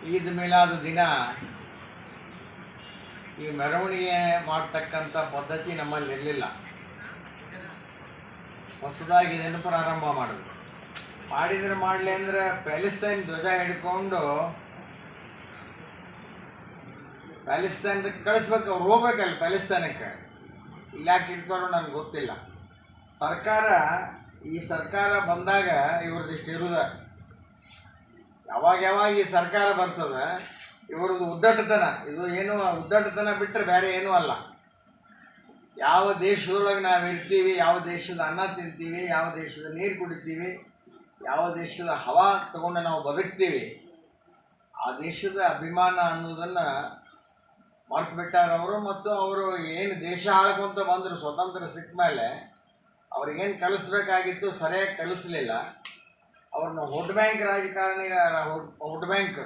ಈದ್ ಮಿಲಾದ್ ದಿನ ಈ ಮೆರವಣಿಗೆ ಮಾಡ್ತಕ್ಕಂಥ ಪದ್ಧತಿ ನಮ್ಮಲ್ಲಿ ಇರಲಿಲ್ಲ. ಹೊಸದಾಗಿ ಇದನ್ನು ಪ್ರಾರಂಭ ಮಾಡಿದ್ರು. ಮಾಡಿದ್ರೆ ಮಾಡಲಿ ಅಂದರೆ ಪ್ಯಾಲೆಸ್ತೈನ್ ಧ್ವಜ ಹಿಡ್ಕೊಂಡು ಪ್ಯಾಲೆಸ್ತೈನಕ್ಕೆ ಕಳಿಸ್ಬೇಕು. ಅವ್ರು ಹೋಗ್ಬೇಕಲ್ಲ ಪ್ಯಾಲೆಸ್ತೈನಕ್ಕೆ. ಇಲ್ಲಿ ಯಾಕೆ ಇರ್ತಾರೋ ನನಗೆ ಗೊತ್ತಿಲ್ಲ. ಈ ಸರ್ಕಾರ ಬಂದಾಗ ಇವ್ರದ್ದಿಷ್ಟು ಇರುದ. ಯಾವಾಗ ಈ ಸರ್ಕಾರ ಬರ್ತದೆ ಇವ್ರದ್ದು ಉದ್ದಟತನ. ಇದು ಏನು ಉದ್ದಟತನ ಬಿಟ್ಟರೆ ಬೇರೆ ಏನೂ ಅಲ್ಲ. ಯಾವ ದೇಶದೊಳಗೆ ನಾವು ಇರ್ತೀವಿ, ಯಾವ ದೇಶದ ಅನ್ನ ತಿಂತೀವಿ, ಯಾವ ದೇಶದ ನೀರು ಕುಡಿತೀವಿ, ಯಾವ ದೇಶದ ಹವಾ ತಗೊಂಡು ನಾವು ಬದುಕ್ತೀವಿ, ಆ ದೇಶದ ಅಭಿಮಾನ ಅನ್ನೋದನ್ನು ಮರ್ತು ಬಿಟ್ಟಾರವರು. ಮತ್ತು ಅವರು ಏನು ದೇಶ ಆಳ್ಕೊಂತ ಬಂದರು ಸ್ವತಂತ್ರ ಸಿಕ್ಕ ಮೇಲೆ ಅವ್ರಿಗೇನು ಕಲಿಸ್ಬೇಕಾಗಿತ್ತು ಸರಿಯಾಗಿ ಕಲಿಸಲಿಲ್ಲ. ಅವ್ರನ್ನ ವೋಟ್ ಬ್ಯಾಂಕ್ ರಾಜಕಾರಣಿಗಳ ವೋಟ್ ಬ್ಯಾಂಕ್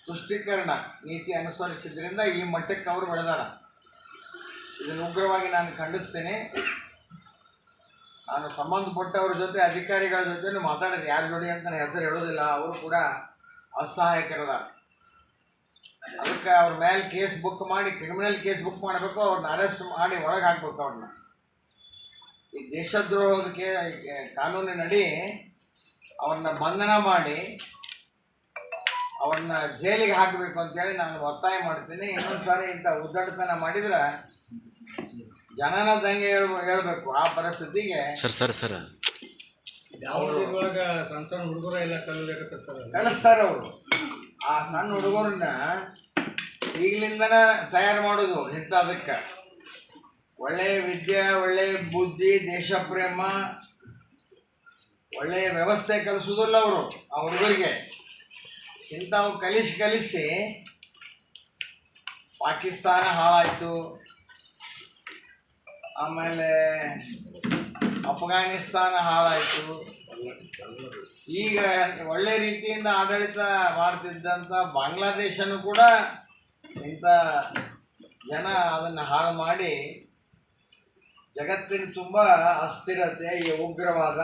ತುಷ್ಟೀಕರಣ ನೀತಿ ಅನುಸರಿಸಿದ್ರಿಂದ ಈ ಮಟ್ಟಕ್ಕೆ ಅವರು ಬೆಳೆದಾರ. ಇದನ್ನು ಉಗ್ರವಾಗಿ ನಾನು ಖಂಡಿಸ್ತೇನೆ. ನಾನು ಸಂಬಂಧಪಟ್ಟವ್ರ ಜೊತೆ ಅಧಿಕಾರಿಗಳ ಜೊತೆ ಮಾತಾಡಿದೆ. ಯಾರ ಜೋಡಿ ಅಂತ ನಾನು ಹೆಸರು ಹೇಳೋದಿಲ್ಲ. ಅವರು ಕೂಡ ಅಸಹಾಯಕರದ. ಅದಕ್ಕೆ ಅವ್ರ ಮೇಲೆ ಕೇಸ್ ಬುಕ್ ಮಾಡಿ, ಕ್ರಿಮಿನಲ್ ಕೇಸ್ ಬುಕ್ ಮಾಡಬೇಕು. ಅವ್ರನ್ನ ಅರೆಸ್ಟ್ ಮಾಡಿ ಒಳಗೆ ಹಾಕ್ಬೇಕು. ಅವ್ರನ್ನ ಈ ದೇಶದ್ರೋಹದ ಕಾನೂನಿನಡಿ ಅವ್ರನ್ನ ಬಂಧನ ಮಾಡಿ ಅವ್ರನ್ನ ಜೈಲಿಗೆ ಹಾಕಬೇಕು ಅಂತೇಳಿ ನಾನು ಒತ್ತಾಯ ಮಾಡ್ತೀನಿ. ಇನ್ನೊಂದು ಸಾರಿ ಇಂಥ ಉದ್ದಟತನ ಮಾಡಿದ್ರೆ ಜನನ ದಂಗೆ ಹೇಳ್ಬೇಕು. ಆ ಪರಿಸ್ಥಿತಿಗೆ ಸಣ್ಣ ಹುಡುಗರ ಎಲ್ಲ ಕಳಿಸ್ತಾರೆ ಅವರು. ಆ ಸಣ್ಣ ಹುಡುಗರನ್ನ ಈಗಲಿಂದನೇ ತಯಾರು ಮಾಡೋದು ಇಂಥದಕ್ಕೆ. ಒಳ್ಳೆಯ ವಿದ್ಯೆ, ಒಳ್ಳೆಯ ಬುದ್ಧಿ, ದೇಶ ಪ್ರೇಮ, ಒಳ್ಳೆಯ ವ್ಯವಸ್ಥೆ ಕಲಿಸೋದಿಲ್ಲ ಅವರು ಆ ಹುಡುಗರಿಗೆ. ಇಂಥವು ಕಲಿಸಿ ಪಾಕಿಸ್ತಾನ ಹಾಳಾಯಿತು, ಆಮೇಲೆ ಅಫ್ಘಾನಿಸ್ತಾನ ಹಾಳಾಯಿತು. ಈಗ ಒಳ್ಳೆ ರೀತಿಯಿಂದ ಆಡಳಿತ ಮಾಡ್ತಿದ್ದಂಥ ಬಾಂಗ್ಲಾದೇಶನೂ ಕೂಡ ಇಂಥ ಜನ ಅದನ್ನು ಹಾಳು ಮಾಡಿ ಜಗತ್ತಿನ ತುಂಬ ಅಸ್ಥಿರತೆ, ಈ ಉಗ್ರವಾದ